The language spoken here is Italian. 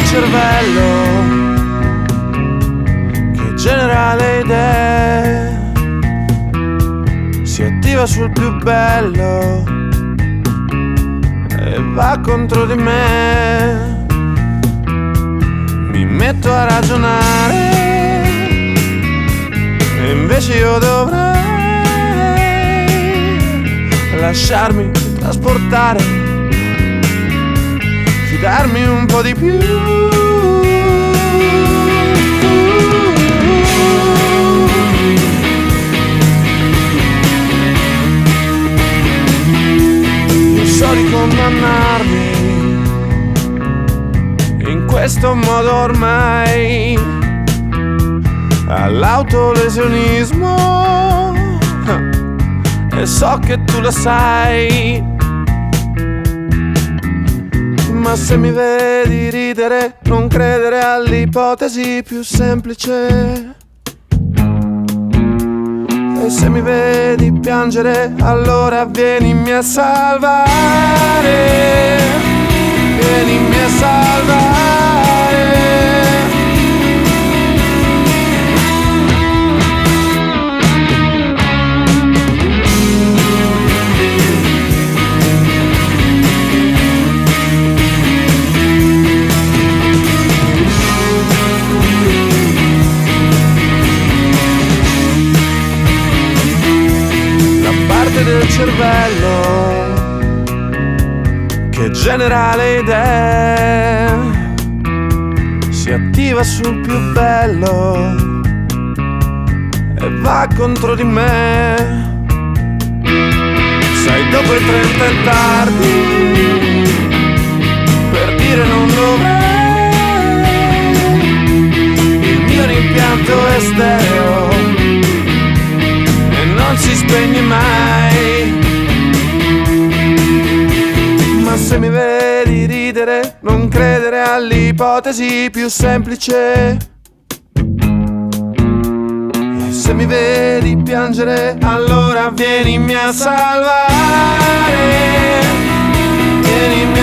cervello che genera le idee si attiva sul più bello e va contro di me. Mi metto a ragionare e invece io dovrei lasciarmi trasportare, fidarmi un po' di più. Io so di condannarmi in questo modo ormai all'autolesionismo, e so che tu lo sai. Ma se mi vedi ridere, non credere all'ipotesi più semplice. E se mi vedi piangere, allora vienimi a salvare. Vienimi a salvare. Del cervello che genera le idee si attiva sul più bello e va contro di me. Sai, dopo i 30 è tardi per dire non dovrei. Il mio rimpianto è stereo e non si spegne mai. Ma se mi vedi ridere, non credere all'ipotesi più semplice. E se mi vedi piangere, allora vienimi a salvare. Vienimi